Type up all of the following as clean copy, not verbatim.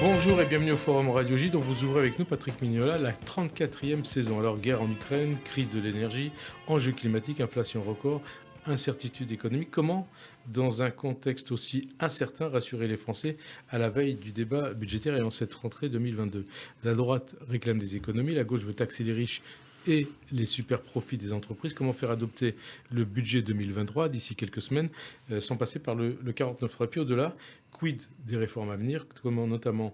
Bonjour et bienvenue au Forum Radio J, dont vous ouvrez avec nous, Patrick Mignola, la 34e saison. Alors, guerre en Ukraine, crise de l'énergie, enjeux climatiques, inflation record, incertitude économique. Comment, dans un contexte aussi incertain, rassurer les Français à la veille du débat budgétaire et en cette rentrée 2022 ? La droite réclame des économies, la gauche veut taxer les riches et les super profits des entreprises. Comment faire adopter le budget 2023 d'ici quelques semaines sans passer par le 49.3. Puis au-delà, quid des réformes à venir, comment notamment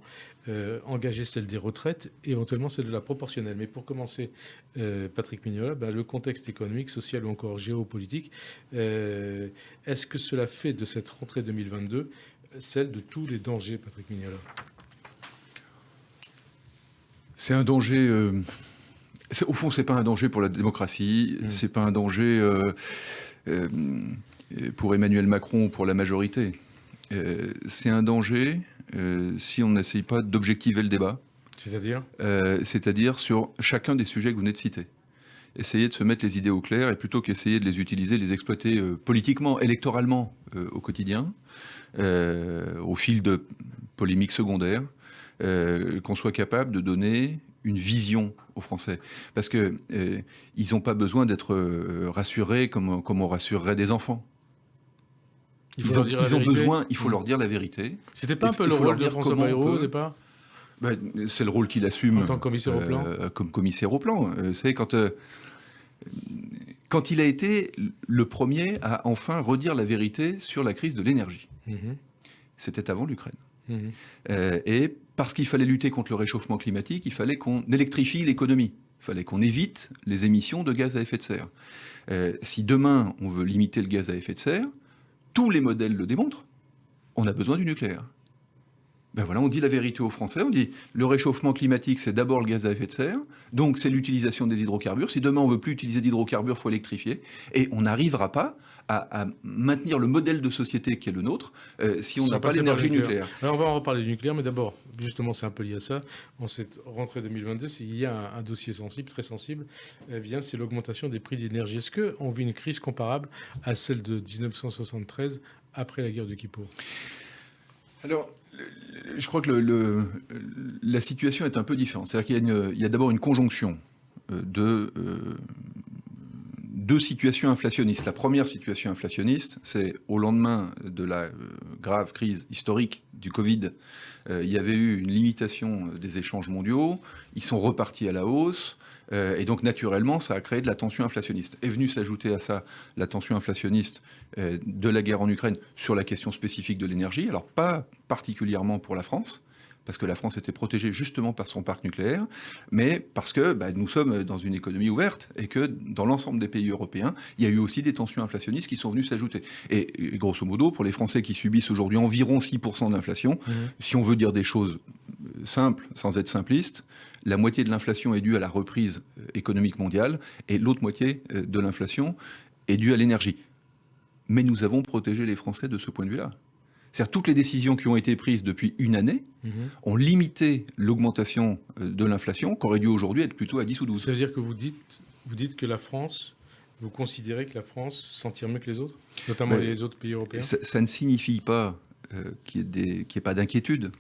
engager celle des retraites et éventuellement celle de la proportionnelle. Mais pour commencer, Patrick Mignola, le contexte économique, social ou encore géopolitique, est-ce que cela fait de cette rentrée 2022 celle de tous les dangers, Patrick Mignola ? C'est un danger... Au fond, c'est pas un danger pour la démocratie, c'est pas un danger pour Emmanuel Macron ou pour la majorité. C'est un danger si on n'essaye pas d'objectiver le débat. C'est-à-dire ? C'est-à-dire sur chacun des sujets que vous venez de citer. Essayer de se mettre les idées au clair et plutôt qu'essayer de les utiliser, de les exploiter politiquement, électoralement au quotidien, au fil de polémiques secondaires, qu'on soit capable de donner une vision aux Français. Parce qu'ils n'ont pas besoin d'être rassurés comme on rassurerait des enfants. Il faut leur dire la vérité. C'était pas un peu le rôle de François Bayrou au départ ? C'est le rôle qu'il assume en tant que commissaire au plan. Comme commissaire au plan. Vous savez, quand il a été le premier à enfin redire la vérité sur la crise de l'énergie. C'était avant l'Ukraine. Et parce qu'il fallait lutter contre le réchauffement climatique, il fallait qu'on électrifie l'économie. Il fallait qu'on évite les émissions de gaz à effet de serre. Si demain, on veut limiter le gaz à effet de serre, tous les modèles le démontrent, on a besoin du nucléaire. Voilà, on dit la vérité aux Français, on dit le réchauffement climatique, c'est d'abord le gaz à effet de serre, donc c'est l'utilisation des hydrocarbures. Si demain on ne veut plus utiliser d'hydrocarbures, il faut électrifier. Et on n'arrivera pas à maintenir le modèle de société qui est le nôtre si on n'a pas l'énergie nucléaire. Alors on va en reparler du nucléaire, mais d'abord, justement, c'est un peu lié à ça. En cette rentrée 2022, il y a un dossier sensible, très sensible, c'est l'augmentation des prix de l'énergie. Est-ce qu'on vit une crise comparable à celle de 1973, après la guerre de Kippour ? Alors, je crois que la situation est un peu différente. C'est-à-dire qu'il y a d'abord une conjonction de deux situations inflationnistes. La première situation inflationniste, c'est au lendemain de la grave crise historique du Covid, il y avait eu une limitation des échanges mondiaux, ils sont repartis à la hausse, et donc naturellement, ça a créé de la tension inflationniste. Est venue s'ajouter à ça la tension inflationniste de la guerre en Ukraine sur la question spécifique de l'énergie, alors pas particulièrement pour la France, parce que la France était protégée justement par son parc nucléaire, mais parce que nous sommes dans une économie ouverte et que dans l'ensemble des pays européens, il y a eu aussi des tensions inflationnistes qui sont venues s'ajouter. Et grosso modo, pour les Français qui subissent aujourd'hui environ 6% d'inflation, si on veut dire des choses simples, sans être simpliste, la moitié de l'inflation est due à la reprise économique mondiale et l'autre moitié de l'inflation est due à l'énergie. Mais nous avons protégé les Français de ce point de vue-là. C'est-à-dire toutes les décisions qui ont été prises depuis une année ont limité l'augmentation de l'inflation, qui aurait dû aujourd'hui être plutôt à 10 ou 12. Ça veut dire que vous dites que la France, vous considérez que la France s'en tire mieux que les autres, notamment les autres pays européens ? Ça ne signifie pas qu'il n'y ait pas d'inquiétude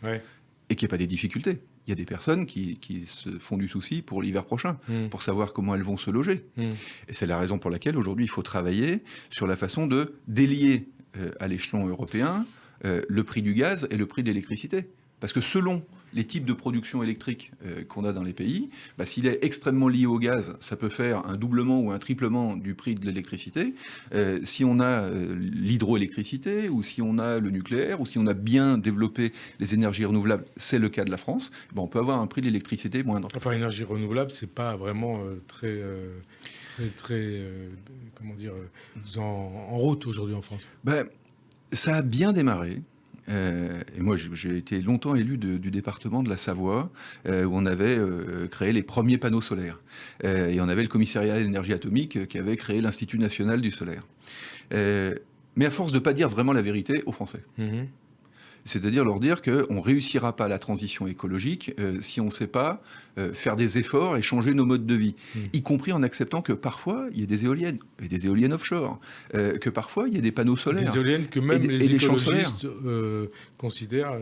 et qu'il n'y ait pas des difficultés. Il y a des personnes qui se font du souci pour l'hiver prochain, pour savoir comment elles vont se loger. Et c'est la raison pour laquelle aujourd'hui il faut travailler sur la façon de délier à l'échelon européen le prix du gaz et le prix de l'électricité. Parce que selon les types de production électrique qu'on a dans les pays, s'il est extrêmement lié au gaz, ça peut faire un doublement ou un triplement du prix de l'électricité. Si on a l'hydroélectricité, ou si on a le nucléaire, ou si on a bien développé les énergies renouvelables, c'est le cas de la France, on peut avoir un prix de l'électricité moindre. Enfin, énergie renouvelable, c'est pas vraiment très en route aujourd'hui en France. Ça a bien démarré. Et moi, j'ai été longtemps élu du département de la Savoie, où on avait créé les premiers panneaux solaires. Et on avait le commissariat à l'énergie atomique qui avait créé l'Institut national du solaire. Mais à force de ne pas dire vraiment la vérité aux Français. C'est-à-dire leur dire qu'on ne réussira pas la transition écologique si on ne sait pas faire des efforts et changer nos modes de vie. Y compris en acceptant que parfois, il y a des éoliennes, et des éoliennes offshore, que parfois, il y a des panneaux solaires. Des éoliennes que même les des champs solaires. écologistes considèrent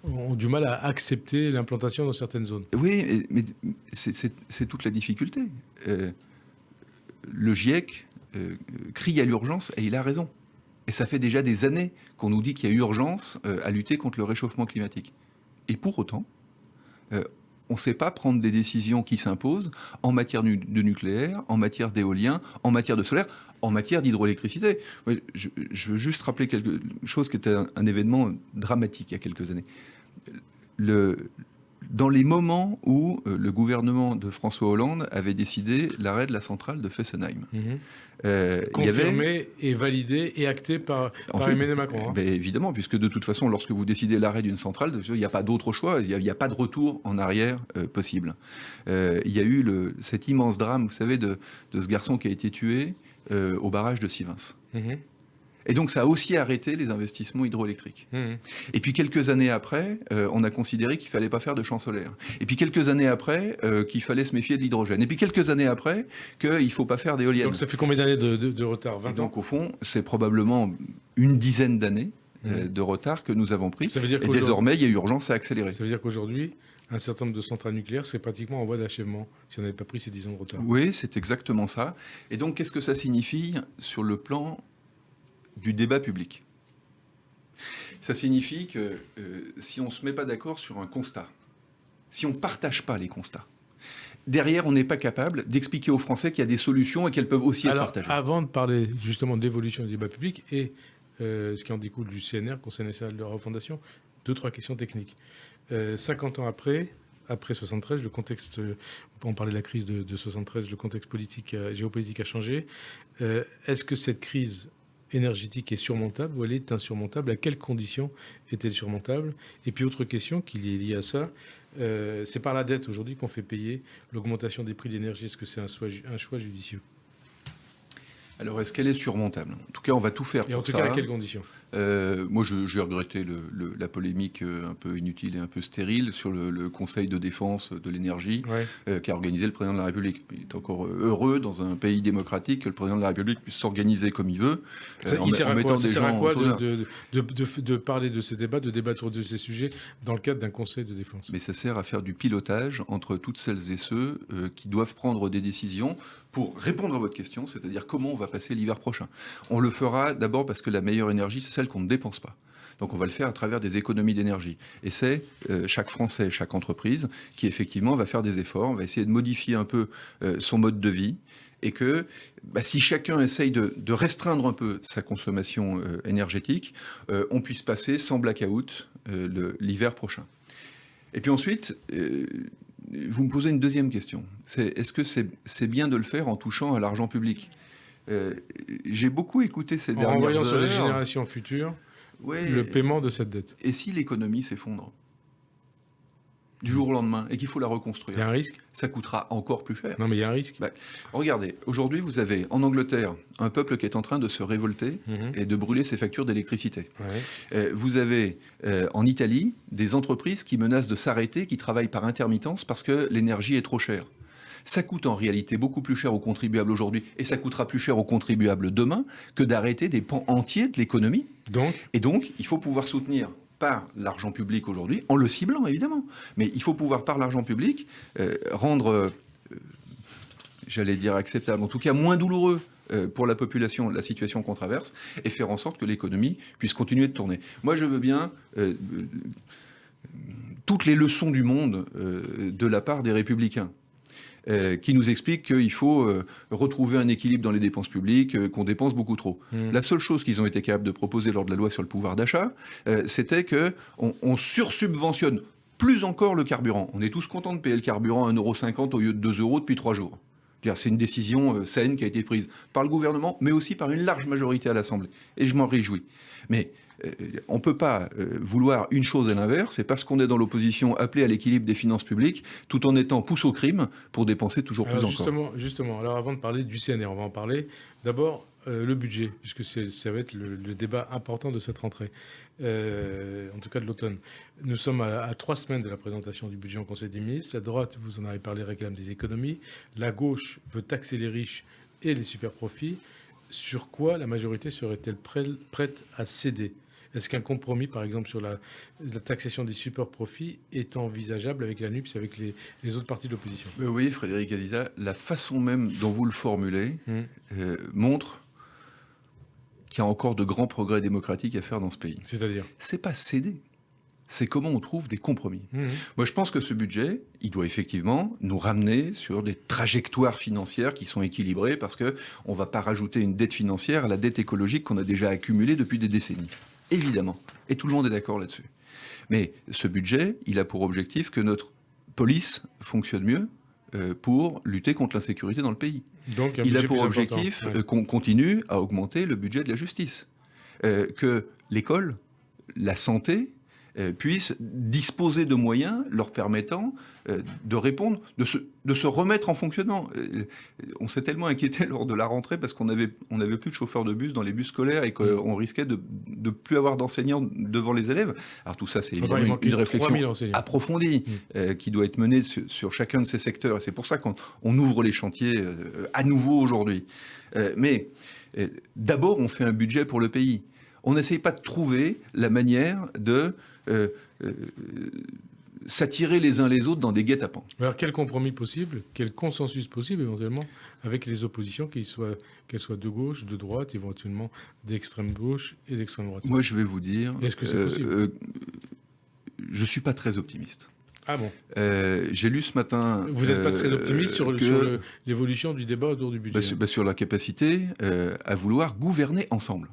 ont du mal à accepter l'implantation dans certaines zones. Oui, mais c'est toute la difficulté. Le GIEC crie à l'urgence et il a raison. Et ça fait déjà des années qu'on nous dit qu'il y a urgence à lutter contre le réchauffement climatique. Et pour autant, on ne sait pas prendre des décisions qui s'imposent en matière de nucléaire, en matière d'éolien, en matière de solaire, en matière d'hydroélectricité. Je veux juste rappeler quelque chose qui était un événement dramatique il y a quelques années. Dans les moments où le gouvernement de François Hollande avait décidé l'arrêt de la centrale de Fessenheim. Confirmé et validé et acté par Emmanuel Macron. Mais évidemment, puisque de toute façon, lorsque vous décidez l'arrêt d'une centrale, il n'y a pas d'autre choix, il n'y a pas de retour en arrière possible. Il y a eu cet immense drame, vous savez, de ce garçon qui a été tué au barrage de Sivens. Et donc, ça a aussi arrêté les investissements hydroélectriques. Et puis, quelques années après, on a considéré qu'il ne fallait pas faire de champs solaires. Et puis, quelques années après, qu'il fallait se méfier de l'hydrogène. Et puis, quelques années après, qu'il ne faut pas faire d'éoliennes. Donc, ça fait combien d'années de retard? 20 ans? Donc, au fond, c'est probablement une dizaine d'années de retard que nous avons pris. Ça veut dire et désormais, il y a urgence à accélérer. Ça veut dire qu'aujourd'hui, un certain nombre de centrales nucléaires, c'est pratiquement en voie d'achèvement, si on n'avait pas pris ces 10 ans de retard. Oui, c'est exactement ça. Et donc, qu'est-ce que ça signifie sur le plan du débat public? Ça signifie que si on ne se met pas d'accord sur un constat, si on ne partage pas les constats, derrière, on n'est pas capable d'expliquer aux Français qu'il y a des solutions et qu'elles peuvent aussi être partagées. Avant de parler justement de l'évolution du débat public et ce qui en découle du CNR, Conseil national de la refondation, 2-3 questions techniques. 50 ans après 73, le contexte, on parlait de la crise de 73, le contexte politique, géopolitique a changé. Est-ce que cette crise énergétique est surmontable ou elle est insurmontable? À quelles conditions est-elle surmontable? Et puis autre question qui est liée à ça, c'est par la dette aujourd'hui qu'on fait payer l'augmentation des prix de l'énergie. Est-ce que c'est un choix judicieux? Alors, est-ce qu'elle est surmontable? En tout cas, on va tout faire pour ça. Et en tout cas, à quelles conditions? Moi, j'ai regretté la polémique un peu inutile et un peu stérile sur le Conseil de défense de l'énergie qu'a organisé le président de la République. Il est encore heureux, dans un pays démocratique, que le président de la République puisse s'organiser comme il veut. Ça sert à quoi de parler de ces débats, de débattre de ces sujets dans le cadre d'un Conseil de défense? Mais ça sert à faire du pilotage entre toutes celles et ceux qui doivent prendre des décisions pour répondre à votre question, c'est-à-dire comment on va passer l'hiver prochain. On le fera d'abord parce que la meilleure énergie, c'est celle qu'on ne dépense pas. Donc on va le faire à travers des économies d'énergie. Et c'est chaque Français, chaque entreprise qui effectivement va faire des efforts, on va essayer de modifier un peu son mode de vie. Et que si chacun essaye de restreindre un peu sa consommation énergétique, on puisse passer sans blackout l'hiver prochain. Et puis ensuite, vous me posez une deuxième question. Est-ce que c'est bien de le faire en touchant à l'argent public? J'ai beaucoup écouté ces dernières heures. En renvoyant sur les générations futures le paiement de cette dette. Et si l'économie s'effondre du jour au lendemain et qu'il faut la reconstruire? Il y a un risque? Ça coûtera encore plus cher. Non, mais il y a un risque. Regardez, aujourd'hui, vous avez en Angleterre un peuple qui est en train de se révolter et de brûler ses factures d'électricité. Vous avez en Italie des entreprises qui menacent de s'arrêter, qui travaillent par intermittence parce que l'énergie est trop chère. Ça coûte en réalité beaucoup plus cher aux contribuables aujourd'hui et ça coûtera plus cher aux contribuables demain que d'arrêter des pans entiers de l'économie. Et donc, il faut pouvoir soutenir par l'argent public aujourd'hui, en le ciblant évidemment, mais il faut pouvoir par l'argent public rendre, j'allais dire acceptable, en tout cas moins douloureux pour la population, la situation qu'on traverse, et faire en sorte que l'économie puisse continuer de tourner. Moi, je veux bien toutes les leçons du monde de la part des Républicains, qui nous expliquent qu'il faut retrouver un équilibre dans les dépenses publiques, qu'on dépense beaucoup trop. La seule chose qu'ils ont été capables de proposer lors de la loi sur le pouvoir d'achat, c'était qu'on sursubventionne plus encore le carburant. On est tous contents de payer le carburant à 1,50 € au lieu de 2 € depuis 3 jours. C'est une décision saine qui a été prise par le gouvernement, mais aussi par une large majorité à l'Assemblée. Et je m'en réjouis. Mais on ne peut pas vouloir une chose et l'inverse, c'est parce qu'on est dans l'opposition appelée à l'équilibre des finances publiques, tout en étant pousse au crime pour dépenser toujours plus encore. Justement, alors avant de parler du CNR, on va en parler. D'abord, le budget, puisque ça va être le débat important de cette rentrée, en tout cas de l'automne. Nous sommes à 3 semaines de la présentation du budget en Conseil des ministres. La droite, vous en avez parlé, réclame des économies. La gauche veut taxer les riches et les super-profits. Sur quoi la majorité serait-elle prête à céder ? Est-ce qu'un compromis, par exemple, sur la taxation des super-profits est envisageable avec la NUPES et avec les autres partis de l'opposition ? Oui, Frédéric Aziza, la façon même dont vous le formulez montre qu'il y a encore de grands progrès démocratiques à faire dans ce pays. C'est-à-dire ? C'est pas céder, c'est comment on trouve des compromis. Moi, je pense que ce budget, il doit effectivement nous ramener sur des trajectoires financières qui sont équilibrées, parce qu'on ne va pas rajouter une dette financière à la dette écologique qu'on a déjà accumulée depuis des décennies. Évidemment. Et tout le monde est d'accord là-dessus. Mais ce budget, il a pour objectif que notre police fonctionne mieux pour lutter contre l'insécurité dans le pays. Donc, il a pour objectif qu'on continue à augmenter le budget de la justice. Que l'école, la santé, puissent disposer de moyens leur permettant de répondre, de se remettre en fonctionnement. On s'est tellement inquiété lors de la rentrée parce qu'on n'avait plus de chauffeurs de bus dans les bus scolaires et qu'on risquait de ne plus avoir d'enseignants devant les élèves. Alors tout ça, c'est évidemment une réflexion approfondie qui doit être menée sur chacun de ces secteurs. Et c'est pour ça qu'on ouvre les chantiers à nouveau aujourd'hui. Mais d'abord, on fait un budget pour le pays. On n'essaye pas de trouver la manière de s'attirer les uns les autres dans des guet-apens. Alors quel compromis possible, quel consensus possible éventuellement avec les oppositions, qu'elles soient de gauche, de droite, éventuellement d'extrême gauche et d'extrême droite ? Moi, je vais vous dire... Est-ce que c'est possible ? Je ne suis pas très optimiste. Ah bon ? J'ai lu ce matin... Vous n'êtes pas très optimiste sur l'évolution du débat autour du budget ? Sur la capacité à vouloir gouverner ensemble.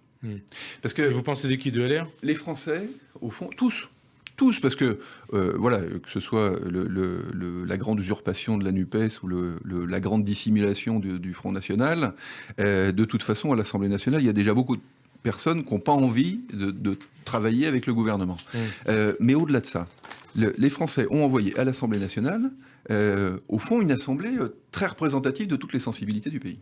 Parce que, et vous pensez de qui, de LR ? Les Français, au fond, tous, parce que, que ce soit la grande usurpation de la NUPES ou la grande dissimulation du Front National, de toute façon, à l'Assemblée nationale, il y a déjà beaucoup de personnes qui n'ont pas envie de travailler avec le gouvernement. Mais au-delà de ça, les Français ont envoyé à l'Assemblée nationale, au fond, une assemblée très représentative de toutes les sensibilités du pays.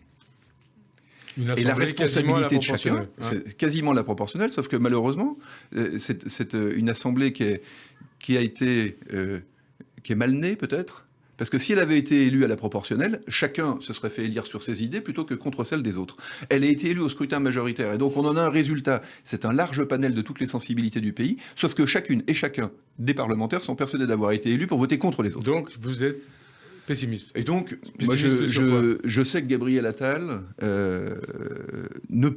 Et la responsabilité de chacun, c'est quasiment la proportionnelle, sauf que malheureusement, c'est une assemblée qui est mal née peut-être, parce que si elle avait été élue à la proportionnelle, chacun se serait fait élire sur ses idées plutôt que contre celles des autres. Elle a été élue au scrutin majoritaire, et donc on en a un résultat. C'est un large panel de toutes les sensibilités du pays, sauf que chacune et chacun des parlementaires sont persuadés d'avoir été élus pour voter contre les autres. Donc vous êtes... pessimiste. Et donc, moi, je sais que Gabriel Attal ne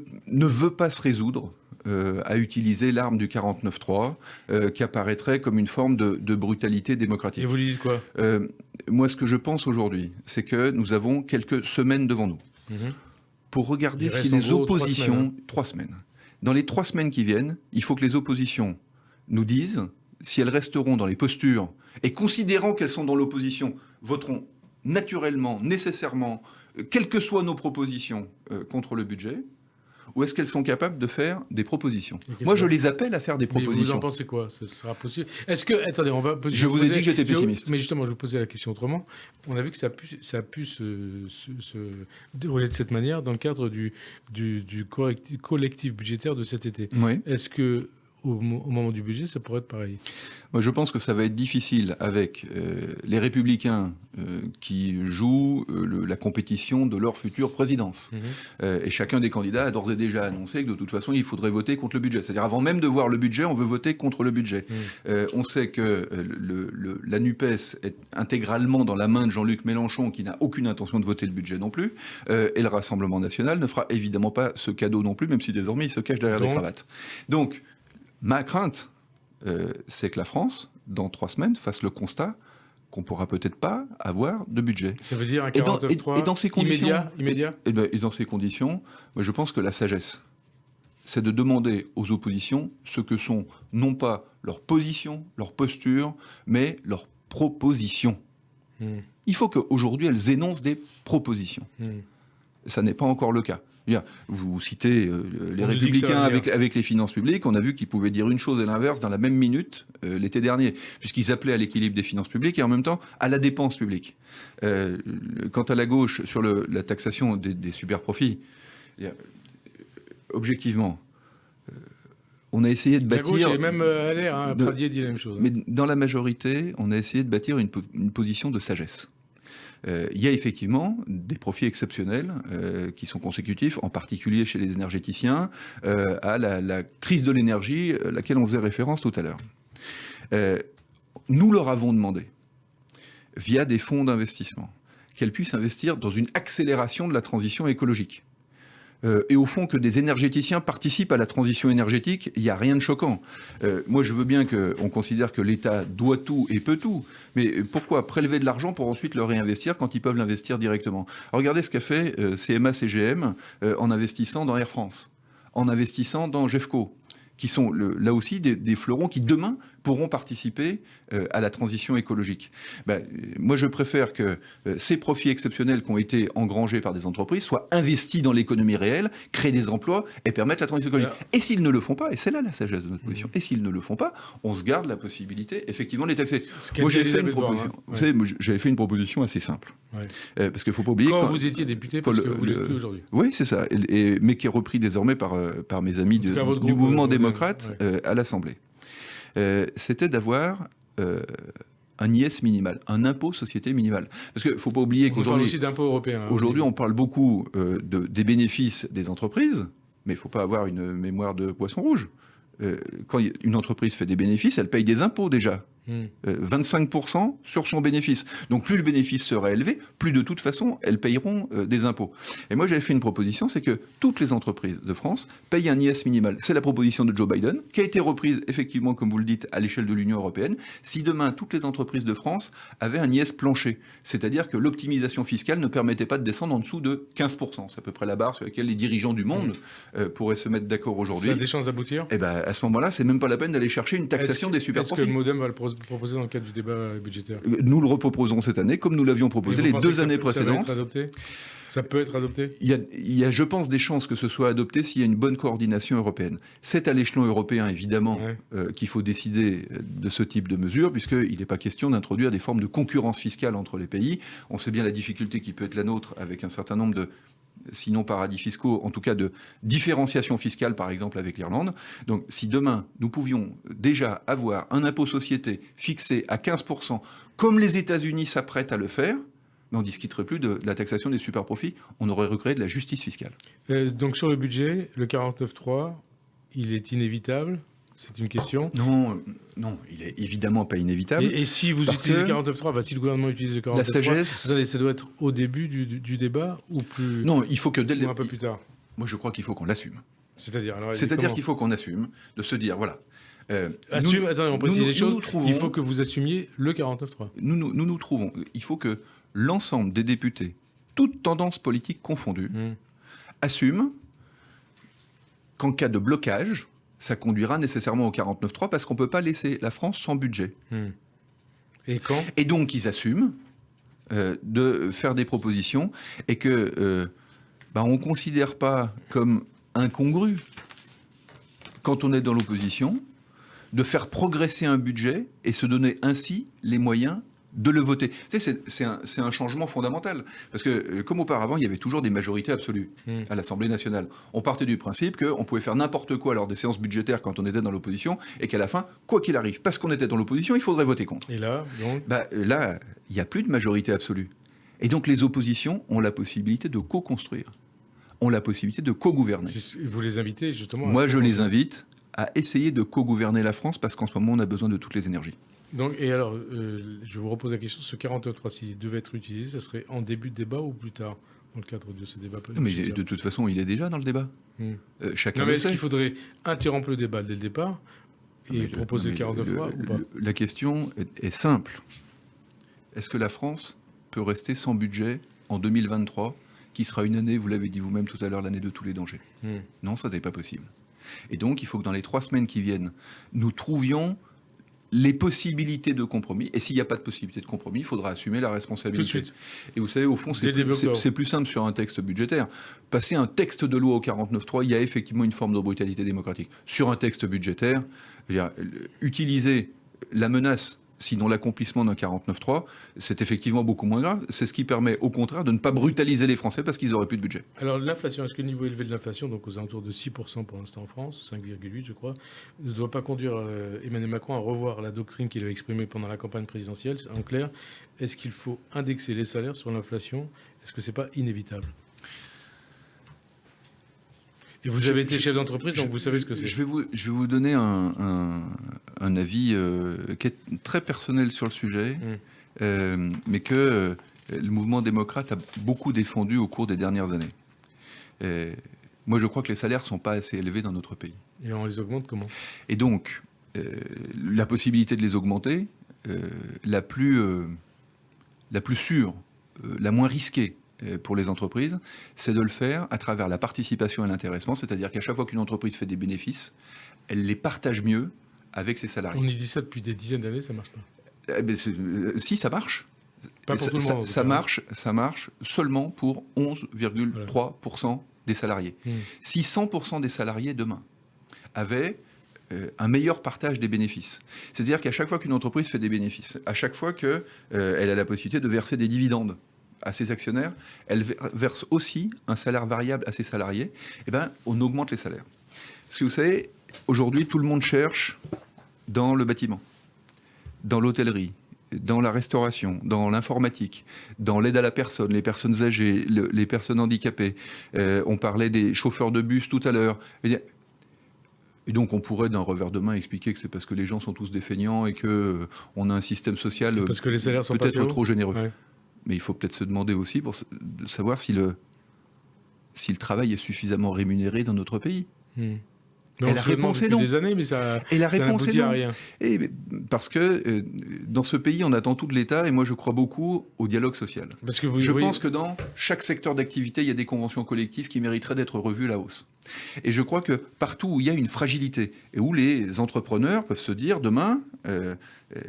veut pas se résoudre à utiliser l'arme du 49.3, qui apparaîtrait comme une forme de brutalité démocratique. Et vous lui dites quoi ? Moi, ce que je pense aujourd'hui, c'est que nous avons quelques semaines devant nous pour regarder si les oppositions... 3 semaines. Dans les 3 semaines qui viennent, il faut que les oppositions nous disent si elles resteront dans les postures et considérant qu'elles sont dans l'opposition, voteront naturellement, nécessairement, quelles que soient nos propositions contre le budget, ou est-ce qu'elles sont capables de faire des propositions ? Moi, je les appelle à faire des propositions. Mais vous en pensez quoi ? Ce sera possible ? Est-ce que... Attendez, on va... Je vous ai dit que j'étais pessimiste. Mais justement, je vous posais la question autrement. On a vu que ça a pu se dérouler de cette manière dans le cadre du collectif budgétaire de cet été. Oui. Est-ce que au moment du budget, ça pourrait être pareil? Moi, je pense que ça va être difficile avec les Républicains qui jouent la compétition de leur future présidence. Et chacun des candidats a d'ores et déjà annoncé que de toute façon, il faudrait voter contre le budget. C'est-à-dire, avant même de voir le budget, on veut voter contre le budget. On sait que la NUPES est intégralement dans la main de Jean-Luc Mélenchon, qui n'a aucune intention de voter le budget non plus. Et le Rassemblement national ne fera évidemment pas ce cadeau non plus, même si désormais il se cache derrière des cravates. Donc, ma crainte, c'est que la France, dans 3 semaines, fasse le constat qu'on ne pourra peut-être pas avoir de budget. Ça veut dire un 49.3 et dans ces conditions, immédiat et dans ces conditions, moi, je pense que la sagesse, c'est de demander aux oppositions ce que sont non pas leurs positions, leurs postures, mais leurs propositions. Il faut qu'aujourd'hui, elles énoncent des propositions. Ça n'est pas encore le cas. Vous citez les Républicains avec les finances publiques. On a vu qu'ils pouvaient dire une chose et l'inverse dans la même minute l'été dernier, puisqu'ils appelaient à l'équilibre des finances publiques et en même temps à la dépense publique. Quant à la gauche, sur la taxation des super-profits, objectivement, on a essayé de bâtir... La gauche, et même à l'air, Pradier dit la même chose. Mais dans la majorité, on a essayé de bâtir une position de sagesse. Il y a effectivement des profits exceptionnels qui sont consécutifs, en particulier chez les énergéticiens, à la crise de l'énergie à laquelle on faisait référence tout à l'heure. Nous leur avons demandé, via des fonds d'investissement, qu'elles puissent investir dans une accélération de la transition écologique. Et au fond, que des énergéticiens participent à la transition énergétique, il n'y a rien de choquant. Moi, je veux bien qu'on considère que l'État doit tout et peut tout, mais pourquoi prélever de l'argent pour ensuite le réinvestir quand ils peuvent l'investir directement? Regardez ce qu'a fait CMA-CGM en investissant dans Air France, en investissant dans GEFCO, qui sont là aussi des fleurons qui demain pourront participer à la transition écologique. Moi, je préfère que ces profits exceptionnels qui ont été engrangés par des entreprises soient investis dans l'économie réelle, créent des emplois et permettent la transition écologique. Et s'ils ne le font pas, et c'est là la sagesse de notre position, et s'ils ne le font pas, on se garde la possibilité effectivement de les taxer. Moi, j'avais fait une proposition. Vous savez, j'avais fait une proposition assez simple. Parce qu'il ne faut pas oublier... Quand vous étiez député, parce que vous l'êtes plus aujourd'hui. Oui, c'est ça. Mais qui est repris désormais par mes amis du mouvement démocrate à l'Assemblée. C'était d'avoir un IS minimal, un impôt société minimal. Parce qu'il ne faut pas oublier qu'aujourd'hui... On parle aussi d'impôt européen. Aujourd'hui, on parle beaucoup des bénéfices des entreprises, mais il ne faut pas avoir une mémoire de poisson rouge. Quand une entreprise fait des bénéfices, elle paye des impôts déjà. 25% sur son bénéfice. Donc plus le bénéfice sera élevé, plus de toute façon, elles payeront des impôts. Et moi, j'avais fait une proposition, c'est que toutes les entreprises de France payent un IS minimal. C'est la proposition de Joe Biden, qui a été reprise, effectivement, comme vous le dites, à l'échelle de l'Union européenne. Si demain, toutes les entreprises de France avaient un IS plancher, c'est-à-dire que l'optimisation fiscale ne permettait pas de descendre en dessous de 15%. C'est à peu près la barre sur laquelle les dirigeants du monde pourraient se mettre d'accord aujourd'hui. Ça a des chances d'aboutir ? Et à ce moment-là, c'est même pas la peine d'aller chercher une taxation des super profits. Est-ce que le MoDem va le proposer dans le cadre du débat budgétaire? Nous le reproposerons cette année, comme nous l'avions proposé les 2 années précédentes. Ça peut être adopté? Il y a, je pense, des chances que ce soit adopté s'il y a une bonne coordination européenne. C'est à l'échelon européen, évidemment, qu'il faut décider de ce type de mesures, puisqu'il n'est pas question d'introduire des formes de concurrence fiscale entre les pays. On sait bien la difficulté qui peut être la nôtre avec un certain nombre de, sinon paradis fiscaux, en tout cas de différenciation fiscale, par exemple, avec l'Irlande. Donc, si demain, nous pouvions déjà avoir un impôt société fixé à 15%, comme les États-Unis s'apprêtent à le faire, on ne discuterait plus de la taxation des super-profits, on aurait recréé de la justice fiscale. Donc, sur le budget, le 49.3, il est inévitable? C'est une question. Non, il est évidemment pas inévitable. Et si vous utilisez le 49.3, si le gouvernement utilise le 49.3, la sagesse... Attendez, ça doit être au début du débat ou plus... Non, il faut que dès le un peu plus tard. Moi, je crois qu'il faut qu'on l'assume. C'est-à-dire qu'il faut qu'on assume, de se dire, voilà... attendez, on précise les choses. Il faut que vous assumiez le 49.3. Nous trouvons... Il faut que l'ensemble des députés, toutes tendances politiques confondues, assument qu'en cas de blocage, ça conduira nécessairement au 49.3 parce qu'on ne peut pas laisser la France sans budget. Et quand ? Et donc, ils assument de faire des propositions et que on ne considère pas comme incongru, quand on est dans l'opposition, de faire progresser un budget et se donner ainsi les moyens de le voter. Tu sais, c'est un changement fondamental. Parce que, comme auparavant, il y avait toujours des majorités absolues à l'Assemblée nationale. On partait du principe qu'on pouvait faire n'importe quoi lors des séances budgétaires quand on était dans l'opposition, et qu'à la fin, quoi qu'il arrive, parce qu'on était dans l'opposition, il faudrait voter contre. Et là, donc là, il n'y a plus de majorité absolue. Et donc, les oppositions ont la possibilité de co-construire, ont la possibilité de co-gouverner. Vous les invitez, justement? Moi, je les invite à essayer de co-gouverner la France, parce qu'en ce moment, on a besoin de toutes les énergies. Donc, et alors, je vous repose la question, ce 49.3, s'il devait être utilisé, ça serait en début de débat ou plus tard, dans le cadre de ce débat politique? Mais de toute façon, il est déjà dans le débat. Chacun le sait. Est-ce qu'il faudrait interrompre le débat dès le départ et proposer le 49.3 ou pas? La question est simple. Est-ce que la France peut rester sans budget en 2023, qui sera une année, vous l'avez dit vous-même tout à l'heure, l'année de tous les dangers? Non, ça n'est pas possible. Et donc, il faut que dans les 3 semaines qui viennent, nous trouvions les possibilités de compromis. Et s'il n'y a pas de possibilité de compromis, il faudra assumer la responsabilité. Tout de suite. Et vous savez, au fond, c'est plus simple sur un texte budgétaire. Passer un texte de loi au 49.3, il y a effectivement une forme de brutalité démocratique. Sur un texte budgétaire, utiliser la menace sinon l'accomplissement d'un 49.3, c'est effectivement beaucoup moins grave. C'est ce qui permet, au contraire, de ne pas brutaliser les Français parce qu'ils n'auraient plus de budget. Alors l'inflation, est-ce que le niveau élevé de l'inflation, donc aux alentours de 6% pour l'instant en France, 5,8 je crois, ne doit pas conduire Emmanuel Macron à revoir la doctrine qu'il a exprimée pendant la campagne présidentielle? En clair, est-ce qu'il faut indexer les salaires sur l'inflation? Est-ce que c'est pas inévitable? Et vous avez été chef d'entreprise, donc vous savez ce que c'est. Je vais vous donner un avis qui est très personnel sur le sujet, mais que le mouvement démocrate a beaucoup défendu au cours des dernières années. Moi, je crois que les salaires ne sont pas assez élevés dans notre pays. Et on les augmente comment? Et donc, la possibilité de les augmenter, la plus sûre, la moins risquée, pour les entreprises, c'est de le faire à travers la participation et l'intéressement, c'est-à-dire qu'à chaque fois qu'une entreprise fait des bénéfices, elle les partage mieux avec ses salariés. On y dit ça depuis des dizaines d'années, ça marche pas. Si, ça marche. Pas pour tout le monde. Ça marche seulement pour 11,3% des salariés. Si 100% des salariés demain avaient un meilleur partage des bénéfices, c'est-à-dire qu'à chaque fois qu'une entreprise fait des bénéfices, à chaque fois qu'elle a la possibilité de verser des dividendes à ses actionnaires, elle verse aussi un salaire variable à ses salariés, et ben, on augmente les salaires. Parce que vous savez, aujourd'hui, tout le monde cherche dans le bâtiment, dans l'hôtellerie, dans la restauration, dans l'informatique, dans l'aide à la personne, les personnes âgées, les personnes handicapées. On parlait des chauffeurs de bus tout à l'heure. Et donc, on pourrait, d'un revers de main, expliquer que c'est parce que les gens sont tous des feignants et qu'on a un système social parce que les salaires sont peut-être trop généreux. Ouais. Mais il faut peut-être se demander aussi pour savoir si le travail est suffisamment rémunéré dans notre pays. Et la réponse est non. Des années, mais ça, et la réponse est non. À rien. Parce que dans ce pays, on attend tout de l'État, et moi je crois beaucoup au dialogue social. Parce que je pense que dans chaque secteur d'activité, il y a des conventions collectives qui mériteraient d'être revues à la hausse. Et je crois que partout où il y a une fragilité, et où les entrepreneurs peuvent se dire demain,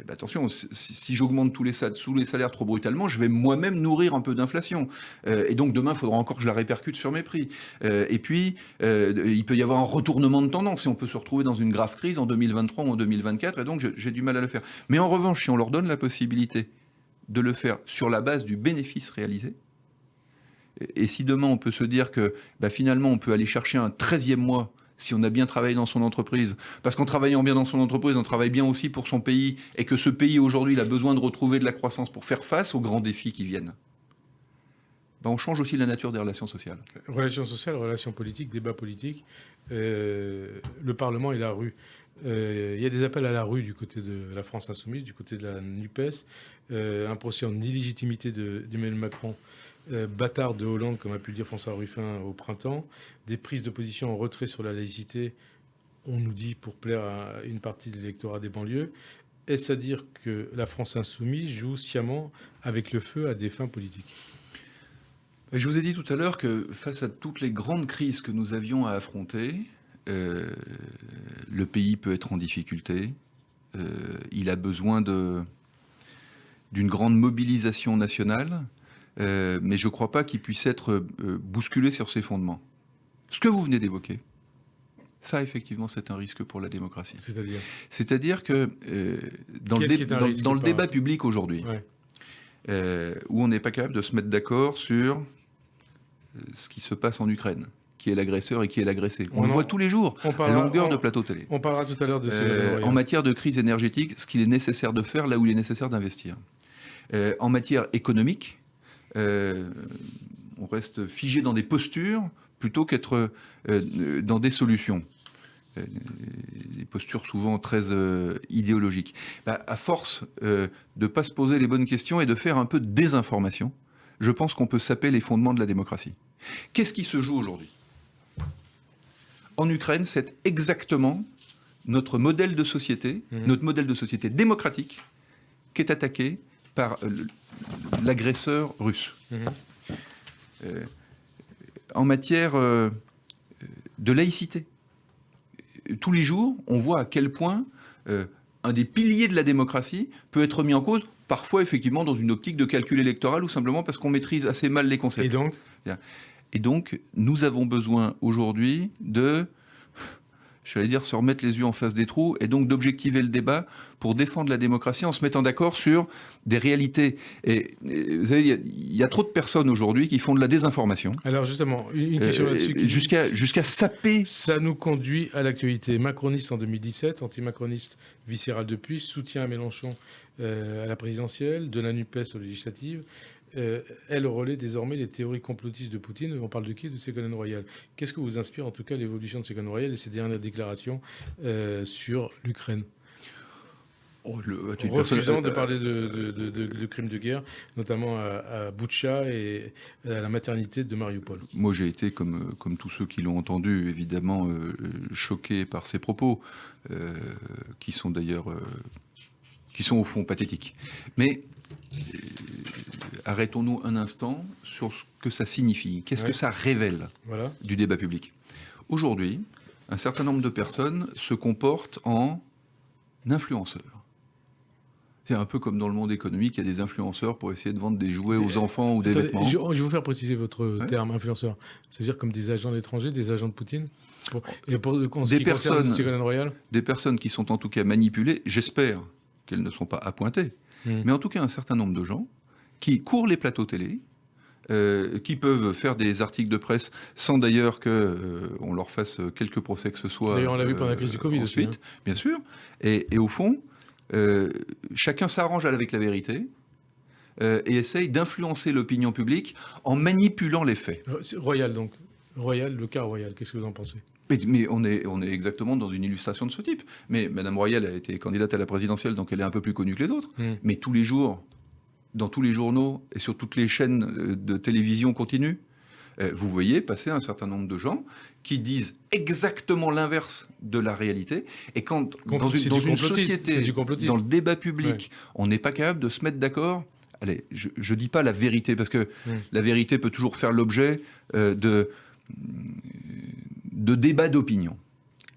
attention, si j'augmente tous les salaires trop brutalement, je vais moi-même nourrir un peu d'inflation. Et donc demain, il faudra encore que je la répercute sur mes prix. Et puis, il peut y avoir un retournement de tendance, et on peut se retrouver dans une grave crise en 2023 ou en 2024, et donc j'ai du mal à le faire. Mais en revanche, si on leur donne la possibilité de le faire sur la base du bénéfice réalisé, et si demain on peut se dire que finalement on peut aller chercher un 13e mois si on a bien travaillé dans son entreprise, parce qu'en travaillant bien dans son entreprise, on travaille bien aussi pour son pays, et que ce pays aujourd'hui il a besoin de retrouver de la croissance pour faire face aux grands défis qui viennent, on change aussi la nature des relations sociales. Relations sociales, relations politiques, débats politiques, le Parlement et la rue. Il y a des appels à la rue du côté de la France Insoumise, du côté de la NUPES, un procès en illégitimité d'Emmanuel Macron, bâtard de Hollande, comme a pu le dire François Ruffin au printemps, des prises de position en retrait sur la laïcité, on nous dit pour plaire à une partie de l'électorat des banlieues. Est-ce à dire que la France Insoumise joue sciemment avec le feu à des fins politiques? Je vous ai dit tout à l'heure que face à toutes les grandes crises que nous avions à affronter, le pays peut être en difficulté. Il a besoin d'une grande mobilisation nationale, mais je ne crois pas qu'il puisse être bousculé sur ses fondements. Ce que vous venez d'évoquer, ça, effectivement, c'est un risque pour la démocratie. C'est-à-dire que dans le débat public aujourd'hui, où on n'est pas capable de se mettre d'accord sur ce qui se passe en Ukraine, qui est l'agresseur et qui est l'agressé. On le voit tous les jours, à longueur de plateau télé. On parlera tout à l'heure de ces... En matière de crise énergétique, ce qu'il est nécessaire de faire là où il est nécessaire d'investir. En matière économique, on reste figé dans des postures plutôt qu'être dans des solutions. Des postures souvent très idéologiques. À force de ne pas se poser les bonnes questions et de faire un peu de désinformation, je pense qu'on peut saper les fondements de la démocratie. Qu'est-ce qui se joue aujourd'hui ? En Ukraine, c'est exactement notre modèle de société, notre modèle de société démocratique, qui est attaqué par l'agresseur russe. En matière de laïcité, tous les jours, on voit à quel point un des piliers de la démocratie peut être mis en cause, parfois effectivement dans une optique de calcul électoral ou simplement parce qu'on maîtrise assez mal les concepts. Et donc, nous avons besoin aujourd'hui de, j'allais dire, se remettre les yeux en face des trous et donc d'objectiver le débat pour défendre la démocratie en se mettant d'accord sur des réalités. Et vous savez, il y a trop de personnes aujourd'hui qui font de la désinformation. Alors justement, une question là-dessus. Jusqu'à saper. Ça nous conduit à l'actualité. Macroniste en 2017, anti-macroniste viscéral depuis, soutien à Mélenchon à la présidentielle, de la NUPES aux législatives. Elle relaie désormais les théories complotistes de Poutine. On parle de qui? De Ségolène Royal. Qu'est-ce que vous inspire en tout cas l'évolution de Ségolène Royal et ses dernières déclarations sur l'Ukraine? Refusant de parler de crimes de guerre, notamment à Boutcha et à la maternité de Mariupol. Moi, j'ai été, comme tous ceux qui l'ont entendu, évidemment choqué par ses propos, qui sont d'ailleurs, qui sont au fond pathétiques. Mais arrêtons-nous un instant sur ce que ça signifie. Qu'est-ce que ça révèle du débat public? Aujourd'hui, un certain nombre de personnes se comportent en influenceurs. C'est un peu comme dans le monde économique, il y a des influenceurs pour essayer de vendre des jouets aux enfants ou des vêtements. Je vais vous faire préciser votre terme, influenceur. C'est-à-dire comme des agents d'étrangers, des agents de Poutine Des personnes qui sont en tout cas manipulées, j'espère qu'elles ne sont pas appointées, mais en tout cas un certain nombre de gens qui courent les plateaux télé, qui peuvent faire des articles de presse sans d'ailleurs qu'on leur fasse quelques procès que ce soit. D'ailleurs, on l'a vu pendant la crise du Covid ensuite, aussi. Bien sûr. Et au fond, chacun s'arrange avec la vérité et essaye d'influencer l'opinion publique en manipulant les faits. Royal, donc. Royal, le cas Royal, qu'est-ce que vous en pensez? Mais on est exactement dans une illustration de ce type. Mais Mme Royal a été candidate à la présidentielle, donc elle est un peu plus connue que les autres. Mais tous les jours, dans tous les journaux et sur toutes les chaînes de télévision continues, vous voyez passer un certain nombre de gens qui disent exactement l'inverse de la réalité. Et quand dans une société, dans le débat public, on n'est pas capable de se mettre d'accord, allez, je ne dis pas la vérité, parce que la vérité peut toujours faire l'objet de débats d'opinion,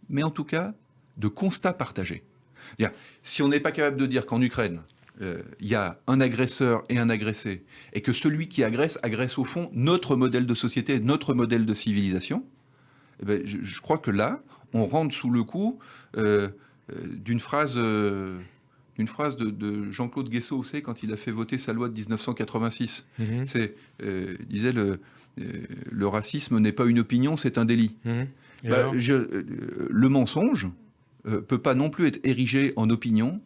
mais en tout cas de constats partagés. Si on n'est pas capable de dire qu'en Ukraine, il y a un agresseur et un agressé, et que celui qui agresse au fond notre modèle de société, notre modèle de civilisation, eh bien, je crois que là, on rentre sous le coup d'une phrase de Jean-Claude Guesseau, vous savez, quand il a fait voter sa loi de 1986. Il disait le racisme n'est pas une opinion, c'est un délit. Le mensonge peut pas non plus être érigé en opinion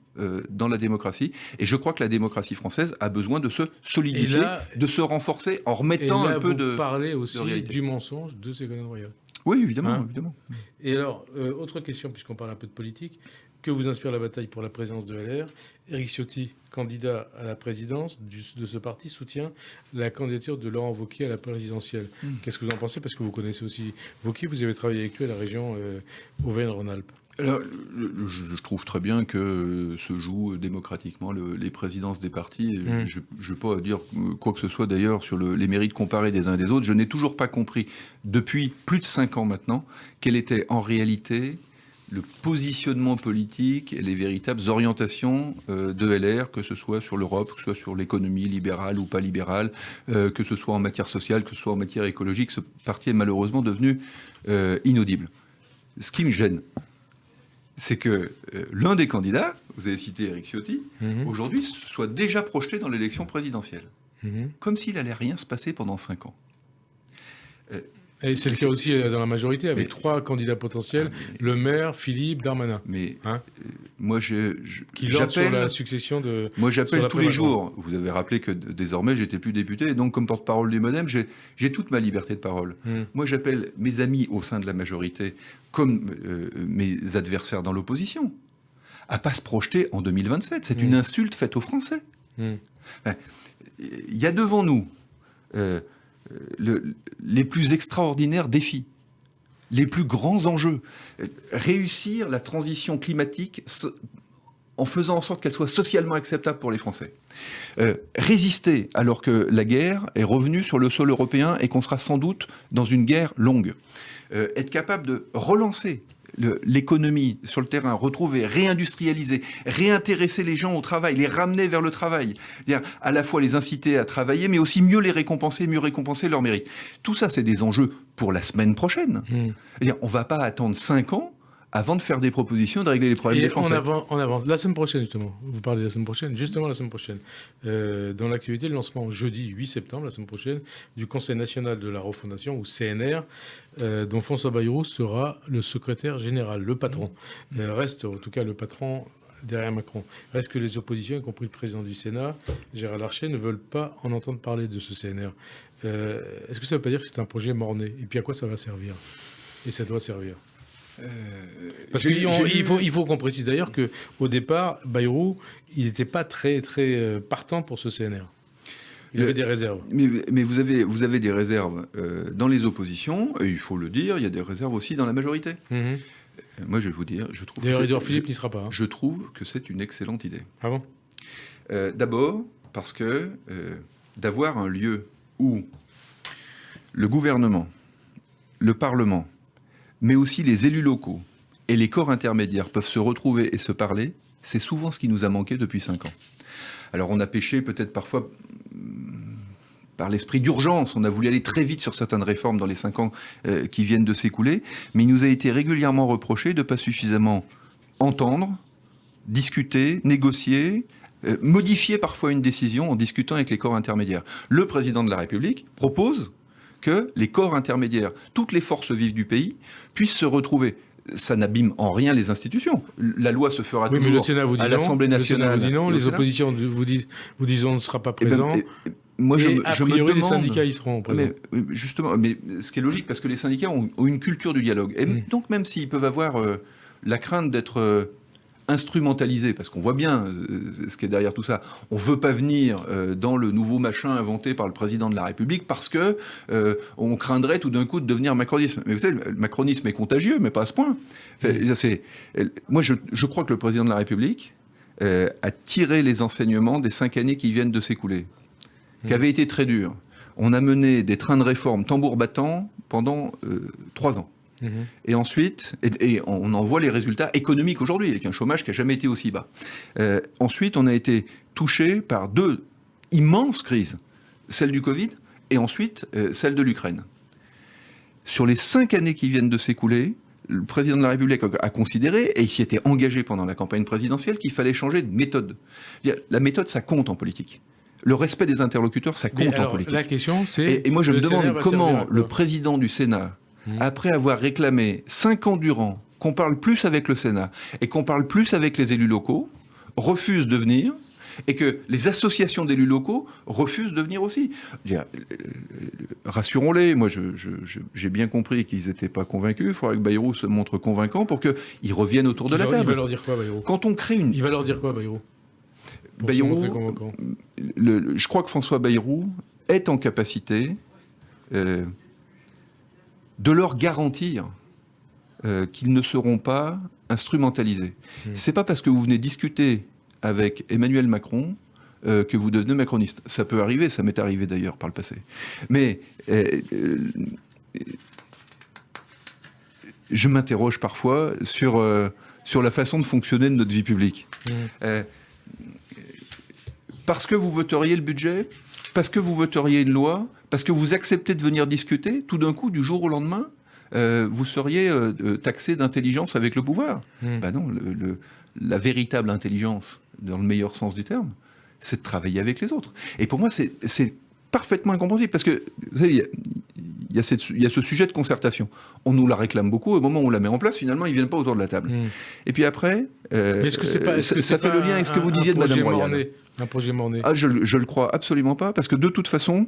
dans la démocratie. Et je crois que la démocratie française a besoin de se solidifier, de se renforcer en remettant un peu de. Vous parlez aussi du mensonge de Ségolène Royal. Oui, évidemment, évidemment. Et alors, autre question, puisqu'on parle un peu de politique, que vous inspire la bataille pour la présidence de LR? Éric Ciotti, candidat à la présidence de ce parti, soutient la candidature de Laurent Wauquiez à la présidentielle. Qu'est-ce que vous en pensez? Parce que vous connaissez aussi Wauquiez, vous avez travaillé avec lui à la région Auvergne-Rhône-Alpes. Alors, je trouve très bien que se jouent démocratiquement les présidences des partis. Je ne vais pas dire quoi que ce soit d'ailleurs sur les mérites comparés des uns et des autres. Je n'ai toujours pas compris, depuis plus de 5 ans maintenant, quel était en réalité le positionnement politique et les véritables orientations de LR, que ce soit sur l'Europe, que ce soit sur l'économie libérale ou pas libérale, que ce soit en matière sociale, que ce soit en matière écologique. Ce parti est malheureusement devenu inaudible. Ce qui me gêne, c'est que l'un des candidats, vous avez cité Éric Ciotti, aujourd'hui soit déjà projeté dans l'élection présidentielle. Comme s'il n'allait rien se passer pendant 5 ans. Et c'est le cas aussi dans la majorité, avec 3 candidats potentiels, Le Maire, Philippe, Darmanin. Moi, qui lortent sur la succession de... Moi, j'appelle tous les jours. Vous avez rappelé que désormais, j'étais plus député. Et donc, comme porte-parole du MoDem, j'ai toute ma liberté de parole. Moi, j'appelle mes amis au sein de la majorité, comme mes adversaires dans l'opposition, à ne pas se projeter en 2027. C'est une insulte faite aux Français. Il y a devant nous les plus extraordinaires défis, les plus grands enjeux. Réussir la transition climatique en faisant en sorte qu'elle soit socialement acceptable pour les Français. Résister alors que la guerre est revenue sur le sol européen et qu'on sera sans doute dans une guerre longue. Être capable de relancer l'économie sur le terrain, retrouver, réindustrialiser, réintéresser les gens au travail, les ramener vers le travail, à la fois les inciter à travailler, mais aussi mieux les récompenser, mieux récompenser leurs mérites. Tout ça, c'est des enjeux pour la semaine prochaine. On ne va pas attendre 5 ans avant de faire des propositions, de régler les problèmes des Français. En avance. La semaine prochaine, justement. Vous parlez de la semaine prochaine. Justement, la semaine prochaine. Dans l'actualité, le lancement jeudi 8 septembre, la semaine prochaine, du Conseil national de la refondation, ou CNR, dont François Bayrou sera le secrétaire général, le patron. Reste, en tout cas, le patron derrière Macron. Reste que les oppositions, y compris le président du Sénat, Gérard Larcher, ne veulent pas en entendre parler de ce CNR. Est-ce que ça ne veut pas dire que c'est un projet mort-né? Et puis à quoi ça va servir? Et ça doit servir. Parce qu'il faut qu'on précise d'ailleurs qu'au départ, Bayrou, il n'était pas très partant pour ce CNR. Il avait des réserves. Mais vous avez des réserves dans les oppositions, et il faut le dire, il y a des réserves aussi dans la majorité. Moi, je vais vous dire, je trouve. D'ailleurs, Édouard Philippe n'y sera pas. Je trouve que c'est une excellente idée. Ah bon? D'abord, parce que d'avoir un lieu où le gouvernement, le Parlement, mais aussi les élus locaux et les corps intermédiaires peuvent se retrouver et se parler, c'est souvent ce qui nous a manqué depuis 5 ans. Alors on a péché peut-être parfois par l'esprit d'urgence, on a voulu aller très vite sur certaines réformes dans les 5 ans qui viennent de s'écouler, mais il nous a été régulièrement reproché de ne pas suffisamment entendre, discuter, négocier, modifier parfois une décision en discutant avec les corps intermédiaires. Le président de la République propose que les corps intermédiaires, toutes les forces vives du pays, puissent se retrouver. Ça n'abîme en rien les institutions. La loi se fera toujours à l'Assemblée nationale. Le Sénat vous dit non, les oppositions vous disent on ne sera pas présent. Moi, je me demande, les syndicats y seront présents. Justement, mais ce qui est logique, parce que les syndicats ont une culture du dialogue. Et donc, même s'ils peuvent avoir la crainte d'être instrumentalisés, parce qu'on voit bien ce qui est derrière tout ça. On ne veut pas venir dans le nouveau machin inventé par le président de la République parce que on craindrait tout d'un coup de devenir macronisme. Mais vous savez, le macronisme est contagieux, mais pas à ce point. Moi, je crois que le président de la République a tiré les enseignements des 5 années qui viennent de s'écouler, qui avaient été très dures. On a mené des trains de réforme tambour battant pendant 3 ans. Et ensuite, et on en voit les résultats économiques aujourd'hui, avec un chômage qui n'a jamais été aussi bas. Ensuite, on a été touché par 2 immenses crises, celle du Covid et ensuite celle de l'Ukraine. Sur les 5 années qui viennent de s'écouler, le président de la République a considéré, et il s'y était engagé pendant la campagne présidentielle, qu'il fallait changer de méthode. La méthode, ça compte en politique. Le respect des interlocuteurs, ça compte en politique. La question, c'est... Et moi, je me demande comment le président du Sénat, après avoir réclamé 5 ans durant qu'on parle plus avec le Sénat et qu'on parle plus avec les élus locaux, refuse de venir, et que les associations d'élus locaux refusent de venir aussi. Rassurons-les, moi j'ai bien compris qu'ils n'étaient pas convaincus, il faudra que Bayrou se montre convaincant pour qu'ils reviennent autour de la table. Il va leur dire quoi, Bayrou? Quand on crée une... Il va leur dire quoi, Bayrou? Je crois que François Bayrou est en capacité de leur garantir qu'ils ne seront pas instrumentalisés. C'est pas parce que vous venez discuter avec Emmanuel Macron que vous devenez macroniste. Ça peut arriver, ça m'est arrivé d'ailleurs par le passé. Mais je m'interroge parfois sur la façon de fonctionner de notre vie publique. Parce que vous voteriez le budget, parce que vous voteriez une loi, parce que vous acceptez de venir discuter, tout d'un coup, du jour au lendemain, vous seriez taxé d'intelligence avec le pouvoir. Ben non, la véritable intelligence, dans le meilleur sens du terme, c'est de travailler avec les autres. Et pour moi, c'est parfaitement incompréhensible, parce que, vous savez, il y a ce sujet de concertation. On nous la réclame beaucoup, au moment où on la met en place, finalement, ils ne viennent pas autour de la table. Et puis après, ça fait le lien avec ce que vous disiez de Madame Royal. Un projet mort-né. Je le crois absolument pas, parce que de toute façon,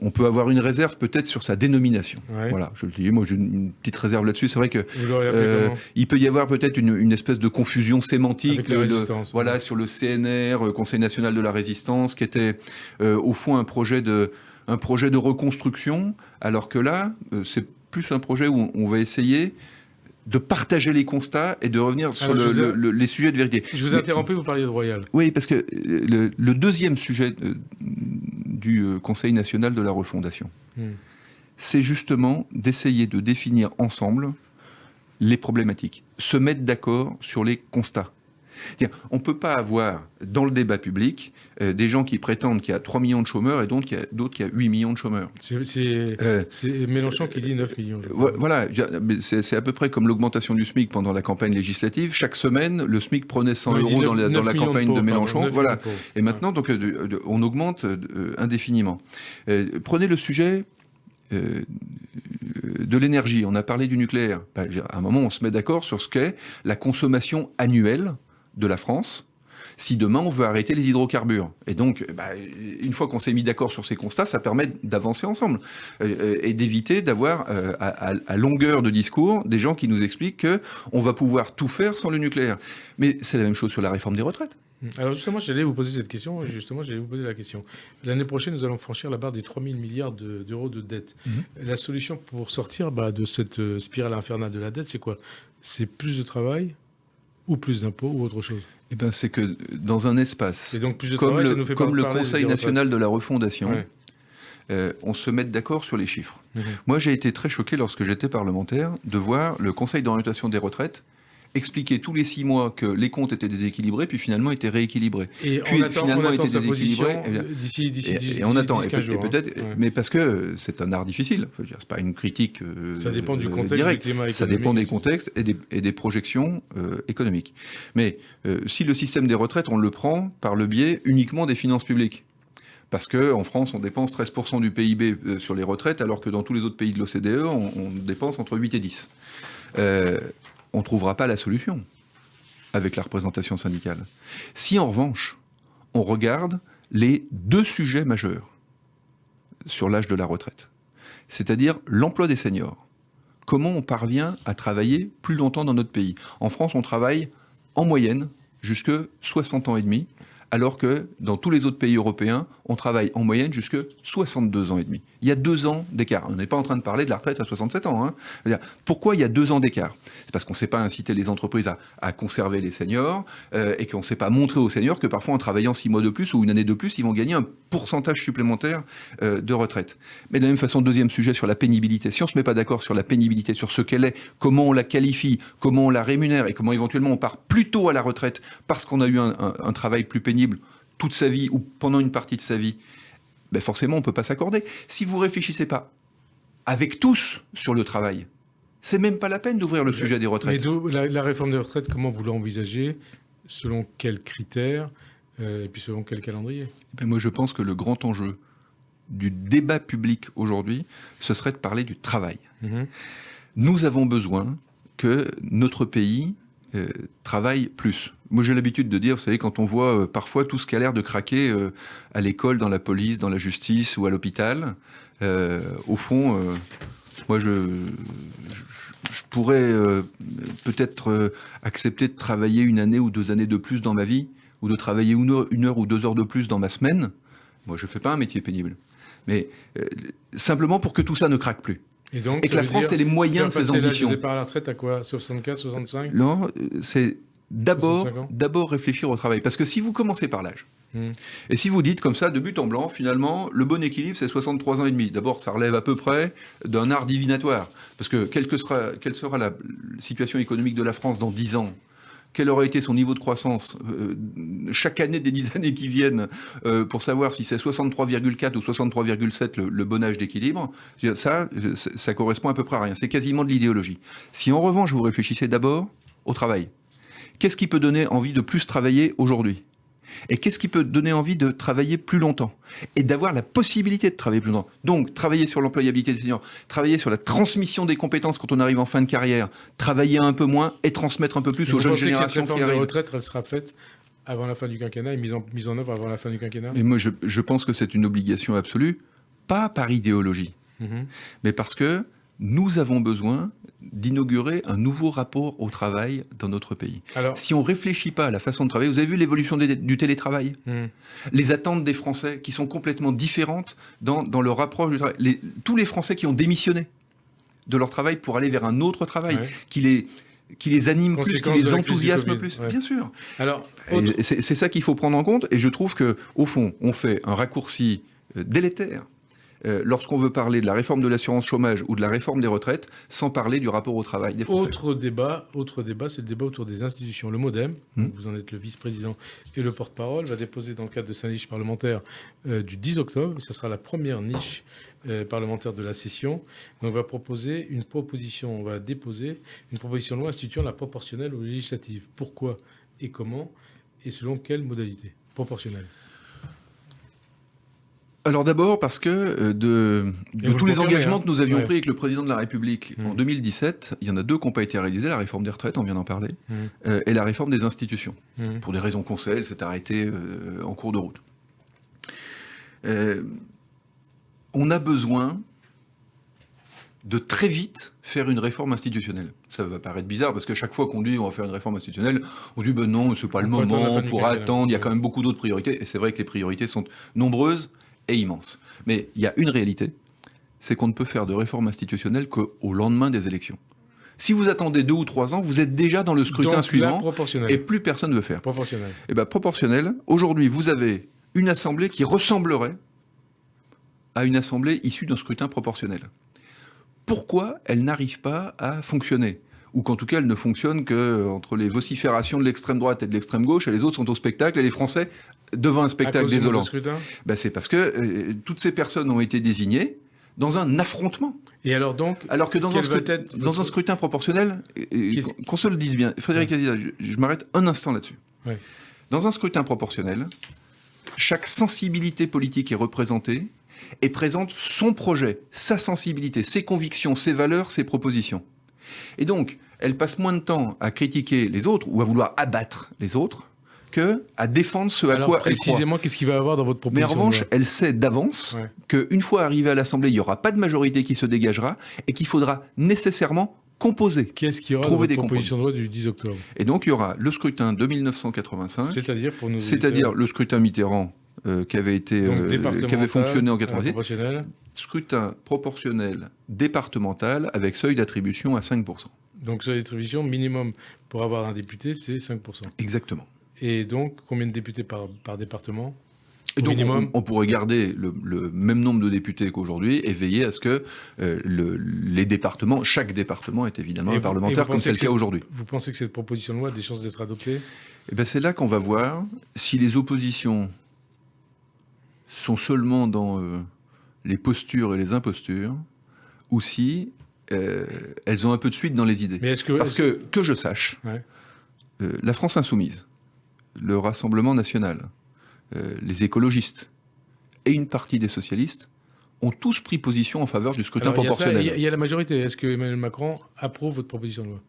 on peut avoir une réserve peut-être sur sa dénomination. Ouais. Voilà, je le dis, moi j'ai une petite réserve là-dessus. C'est vrai que il peut y avoir peut-être une espèce de confusion sémantique sur le CNR, Conseil national de la résistance, qui était au fond un projet de reconstruction, alors que là, c'est plus un projet où on va essayer de partager les constats et de revenir sur les sujets de vérité. Je vous ai interrompu, vous parliez de Royal. Oui, parce que le deuxième sujet du Conseil national de la refondation, c'est justement d'essayer de définir ensemble les problématiques, se mettre d'accord sur les constats. On ne peut pas avoir dans le débat public des gens qui prétendent qu'il y a 3 millions de chômeurs et d'autres qui a 8 millions de chômeurs. C'est Mélenchon qui dit 9 millions. Voilà, c'est à peu près comme l'augmentation du SMIC pendant la campagne législative. Chaque semaine, le SMIC prenait 100 euros dans la campagne de Mélenchon. Voilà. Et maintenant, donc, on augmente indéfiniment. Prenez le sujet de l'énergie. On a parlé du nucléaire. À un moment, on se met d'accord sur ce qu'est la consommation annuelle de la France, si demain on veut arrêter les hydrocarbures. Et donc, une fois qu'on s'est mis d'accord sur ces constats, ça permet d'avancer ensemble et d'éviter d'avoir à longueur de discours des gens qui nous expliquent qu'on va pouvoir tout faire sans le nucléaire. Mais c'est la même chose sur la réforme des retraites. Alors justement, j'allais vous poser cette question. L'année prochaine, nous allons franchir la barre des 3 000 milliards d'euros de dette. La solution pour sortir de cette spirale infernale de la dette, c'est quoi? C'est plus de travail ou plus d'impôts ou autre chose? C'est que dans un espace donc plus de comme travail, ça nous fait comme le parler Conseil des national de la refondation, on se met d'accord sur les chiffres. Moi, j'ai été très choqué lorsque j'étais parlementaire de voir le Conseil d'orientation des retraites expliquer tous les 6 mois que les comptes étaient déséquilibrés, puis finalement étaient rééquilibrés. Et puis on attend sa position d'ici 10-15 jours. Peut-être, mais parce que c'est un art difficile. C'est pas une critique ça dépend du contexte direct. du climat économique. Ça dépend des contextes et des projections économiques. Mais si le système des retraites, on le prend par le biais uniquement des finances publiques, parce qu'en France, on dépense 13% du PIB sur les retraites, alors que dans tous les autres pays de l'OCDE, on dépense entre 8 et 10. On ne trouvera pas la solution avec la représentation syndicale. Si en revanche, on regarde les 2 sujets majeurs sur l'âge de la retraite, c'est-à-dire l'emploi des seniors, comment on parvient à travailler plus longtemps dans notre pays. En France, on travaille en moyenne jusque 60 ans et demi, alors que dans tous les autres pays européens, on travaille en moyenne jusque 62 ans et demi. Il y a 2 ans d'écart. On n'est pas en train de parler de la retraite à 67 ans. Hein. Pourquoi il y a 2 ans d'écart? C'est parce qu'on ne sait pas inciter les entreprises à conserver les seniors et qu'on ne sait pas montrer aux seniors que parfois en travaillant 6 mois de plus ou une année de plus, ils vont gagner un pourcentage supplémentaire de retraite. Mais de la même façon, deuxième sujet sur la pénibilité. Si on ne se met pas d'accord sur la pénibilité, sur ce qu'elle est, comment on la qualifie, comment on la rémunère et comment éventuellement on part plus tôt à la retraite parce qu'on a eu un travail plus pénible toute sa vie ou pendant une partie de sa vie, forcément, on ne peut pas s'accorder. Si vous ne réfléchissez pas avec tous sur le travail, c'est même pas la peine d'ouvrir le sujet des retraites. Mais la réforme des retraites, comment vous l'envisagez? Selon quels critères et puis selon quel calendrier? Moi, je pense que le grand enjeu du débat public aujourd'hui, ce serait de parler du travail. Nous avons besoin que notre pays travaille plus. Moi, j'ai l'habitude de dire, vous savez, quand on voit parfois tout ce qui a l'air de craquer à l'école, dans la police, dans la justice ou à l'hôpital, au fond, moi, je pourrais peut-être accepter de travailler 1 année ou 2 années de plus dans ma vie, ou de travailler 1 heure ou 2 heures de plus dans ma semaine. Moi, je ne fais pas un métier pénible. Mais simplement pour que tout ça ne craque plus. Et que la France ait les moyens de ses ambitions. Le départ à la retraite à quoi? 64, 65? Non, c'est d'abord réfléchir au travail. Parce que si vous commencez par l'âge, et si vous dites comme ça, de but en blanc, finalement, le bon équilibre, c'est 63 ans et demi. D'abord, ça relève à peu près d'un art divinatoire. Parce que quelle sera la situation économique de la France dans 10 ans? Quel aurait été son niveau de croissance chaque année des 10 années qui viennent pour savoir si c'est 63,4 ou 63,7 le bon âge d'équilibre? Ça correspond à peu près à rien. C'est quasiment de l'idéologie. Si en revanche vous réfléchissez d'abord au travail, qu'est-ce qui peut donner envie de plus travailler aujourd'hui? Et qu'est-ce qui peut donner envie de travailler plus longtemps? Et d'avoir la possibilité de travailler plus longtemps. Donc, travailler sur l'employabilité des seniors, travailler sur la transmission des compétences quand on arrive en fin de carrière, travailler un peu moins et transmettre un peu plus aux jeunes générations qui arrivent. Cette réforme de retraite, elle sera faite avant la fin du quinquennat et mise en œuvre avant la fin du quinquennat? Et moi, je pense que c'est une obligation absolue, pas par idéologie, mais parce que nous avons besoin d'inaugurer un nouveau rapport au travail dans notre pays. Alors, si on ne réfléchit pas à la façon de travailler, vous avez vu l'évolution du télétravail, les attentes des Français qui sont complètement différentes dans leur approche du travail. Tous les Français qui ont démissionné de leur travail pour aller vers un autre travail, qui les anime plus, qui les enthousiasme plus, bien sûr. Alors, c'est ça qu'il faut prendre en compte, et je trouve qu'au fond, on fait un raccourci délétère lorsqu'on veut parler de la réforme de l'assurance chômage ou de la réforme des retraites, sans parler du rapport au travail des Français. Autre débat, c'est le débat autour des institutions. Le MoDem, donc vous en êtes le vice-président et le porte-parole, va déposer dans le cadre de sa niche parlementaire du 10 octobre, ce sera la première niche parlementaire de la session. Donc on va déposer une proposition de loi instituant la proportionnelle aux législatives. Pourquoi et comment et selon quelles modalités proportionnelles? Alors d'abord parce que de tous les engagements que nous avions pris avec le président de la République en 2017, il y en a deux qui n'ont pas été réalisés, la réforme des retraites, on vient d'en parler, et la réforme des institutions. Pour des raisons qu'on sait, elle s'est arrêtée en cours de route. On a besoin de très vite faire une réforme institutionnelle. Ça va paraître bizarre, parce que chaque fois qu'on dit on va faire une réforme institutionnelle, on dit ben non, c'est pas le moment, on pourra attendre, il y a quand même beaucoup d'autres priorités, et c'est vrai que les priorités sont nombreuses et immense. Mais il y a une réalité, c'est qu'on ne peut faire de réforme institutionnelle qu'au lendemain des élections. Si vous attendez 2 ou 3 ans, vous êtes déjà dans le scrutin suivant et plus personne ne veut faire. Proportionnel. Et bien proportionnel, aujourd'hui vous avez une assemblée qui ressemblerait à une assemblée issue d'un scrutin proportionnel. Pourquoi elle n'arrive pas à fonctionner ? Ou qu'en tout cas elle ne fonctionne qu'entre les vociférations de l'extrême droite et de l'extrême gauche, et les autres sont au spectacle, et les Français devant un spectacle désolant. Ben c'est parce que toutes ces personnes ont été désignées dans un affrontement. Et alors que dans un scrutin proportionnel, qu'on se le dise bien, Frédéric Aziza, je m'arrête un instant là-dessus. Ouais. Dans un scrutin proportionnel, chaque sensibilité politique est représentée et présente son projet, sa sensibilité, ses convictions, ses valeurs, ses propositions. Et donc, elle passe moins de temps à critiquer les autres ou à vouloir abattre les autres qu'à défendre ce à quoi elle croit. Précisément, qu'est-ce qu'il va y avoir dans votre proposition? Mais en revanche, elle sait d'avance qu'une fois arrivée à l'Assemblée, il n'y aura pas de majorité qui se dégagera et qu'il faudra nécessairement composer. Qu'est-ce qu'il y aura dans votre proposition de loi du 10 octobre? Et donc, il y aura le scrutin de 1985, c'est-à-dire le scrutin Mitterrand qui avait fonctionné en 86, scrutin proportionnel départemental avec seuil d'attribution à 5%. Donc seuil d'attribution minimum pour avoir un député, c'est 5%. Exactement. Et donc combien de députés par département? Et donc on pourrait garder le même nombre de députés qu'aujourd'hui et veiller à ce que les départements, chaque département est évidemment un parlementaire comme c'est le cas aujourd'hui. Vous pensez que cette proposition de loi a des chances d'être adoptée? Eh bien, c'est là qu'on va voir si les oppositions sont seulement dans les postures et les impostures, ou si elles ont un peu de suite dans les idées. Parce que je sache, la France Insoumise, le Rassemblement National, les écologistes et une partie des socialistes ont tous pris position en faveur du scrutin proportionnel. Il y a la majorité. Est-ce que Emmanuel Macron approuve votre proposition de loi?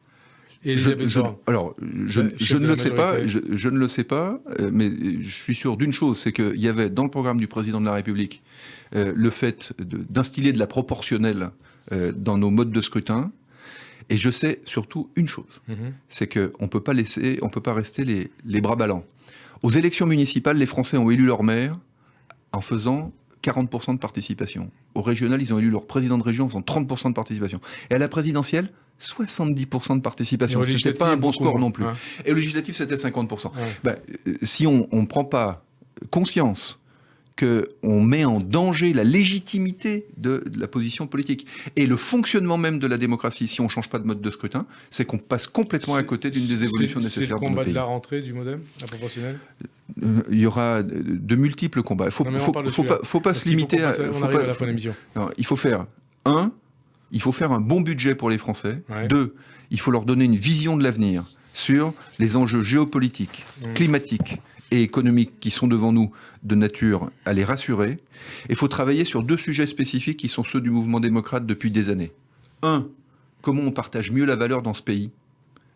Je ne le sais pas, je ne le sais pas, mais je suis sûr d'une chose, c'est qu'il y avait dans le programme du président de la République le fait d'instiller de la proportionnelle dans nos modes de scrutin. Et je sais surtout une chose, c'est qu'on ne peut pas rester les bras ballants. Aux élections municipales, les Français ont élu leur maire en faisant 40% de participation. Au régional, ils ont élu leur président de région en faisant 30% de participation. Et à la présidentielle, 70% de de Ce n'était pas un bon score non plus. Hein. Et au législatif, c'était 50%. Ouais. Ben, si on ne prend pas conscience qu'on met en danger la légitimité de la position politique et le fonctionnement même de la démocratie, si on ne change pas de mode de scrutin, c'est qu'on passe complètement à côté d'une des évolutions nécessaires pour notre pays. C'est le combat de la rentrée du MoDem, la proportionnelle ? Il y aura de multiples combats. Il ne faut pas se limiter à... On arrive à la fin de l'émission. Il faut faire un bon budget pour les Français. Ouais. 2, il faut leur donner une vision de l'avenir sur les enjeux géopolitiques, climatiques et économiques qui sont devant nous, de nature à les rassurer. Il faut travailler sur 2 sujets spécifiques qui sont ceux du mouvement démocrate depuis des années. 1, comment on partage mieux la valeur dans ce pays,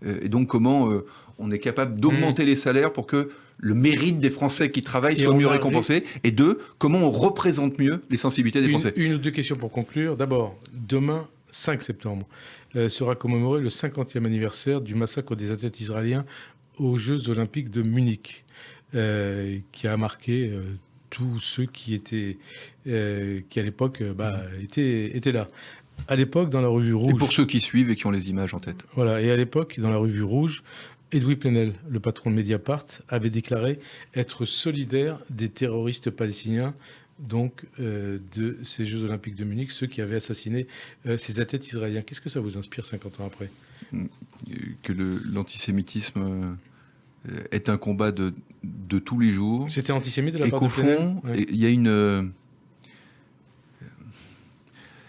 et donc comment on est capable d'augmenter les salaires pour que le mérite des Français qui travaillent soit mieux récompensé. Et 2, comment on représente mieux les sensibilités des Français. Une ou 2 questions pour conclure. D'abord, demain, 5 septembre, sera commémoré le 50e anniversaire du massacre des athlètes israéliens aux Jeux Olympiques de Munich, qui a marqué tous ceux qui à l'époque étaient là. À l'époque, dans la revue Rouge... Et pour ceux qui suivent et qui ont les images en tête. Voilà, et à l'époque, dans la revue Rouge, Edoui Plenel, le patron de Mediapart, avait déclaré être solidaire des terroristes palestiniens donc de ces Jeux Olympiques de Munich, ceux qui avaient assassiné ces athlètes israéliens. Qu'est-ce que ça vous inspire 50 ans après? Que l'antisémitisme est un combat de tous les jours. C'était antisémite de la et part qu'au de Plenel? fond, il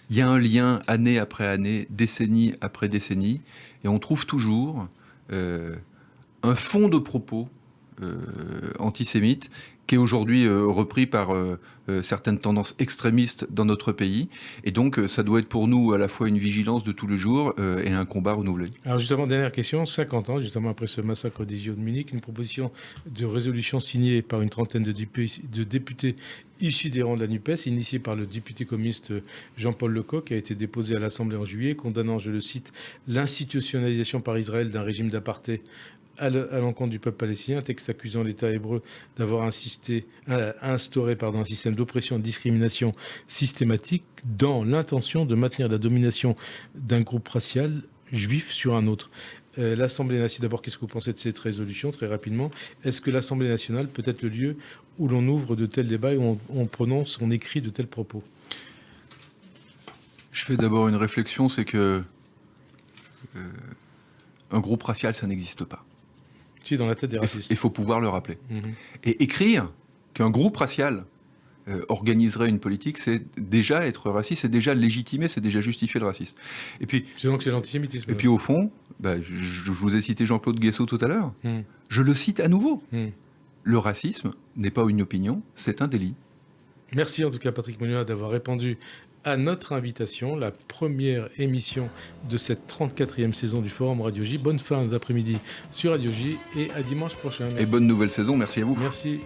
y a un lien année après année, décennie après décennie, et on trouve toujours un fond de propos antisémite qui est aujourd'hui repris par certaines tendances extrémistes dans notre pays. Et donc, ça doit être pour nous à la fois une vigilance de tous les jours et un combat renouvelé. Alors justement, dernière question, 50 ans, justement après ce massacre des JO de Munich, une proposition de résolution signée par une trentaine de députés issus des rangs de la NUPES, initiée par le député communiste Jean-Paul Lecoq, a été déposée à l'Assemblée en juillet, condamnant, je le cite, l'institutionnalisation par Israël d'un régime d'apartheid à l'encontre du peuple palestinien, un texte accusant l'État hébreu d'avoir instauré un système d'oppression et de discrimination systématique dans l'intention de maintenir la domination d'un groupe racial juif sur un autre. L'Assemblée nationale, d'abord, qu'est-ce que vous pensez de cette résolution, très rapidement? Est-ce que l'Assemblée nationale peut être le lieu où l'on ouvre de tels débats et où on prononce, on écrit de tels propos? Je fais d'abord une réflexion, c'est que un groupe racial, ça n'existe pas. Si, dans la tête des racistes. Il faut pouvoir le rappeler. Et écrire qu'un groupe racial organiserait une politique, c'est déjà être raciste, c'est déjà légitimer, c'est déjà justifier le racisme. Et puis, c'est donc c'est l'antisémitisme. Et puis au fond, je vous ai cité Jean-Claude Guessot tout à l'heure, je le cite à nouveau. Le racisme n'est pas une opinion, c'est un délit. Merci en tout cas Patrick Mignola d'avoir répondu à notre invitation, la première émission de cette 34e saison du Forum Radio J. Bonne fin d'après-midi sur Radio J et à dimanche prochain. Merci. Et bonne nouvelle saison, merci à vous. Merci.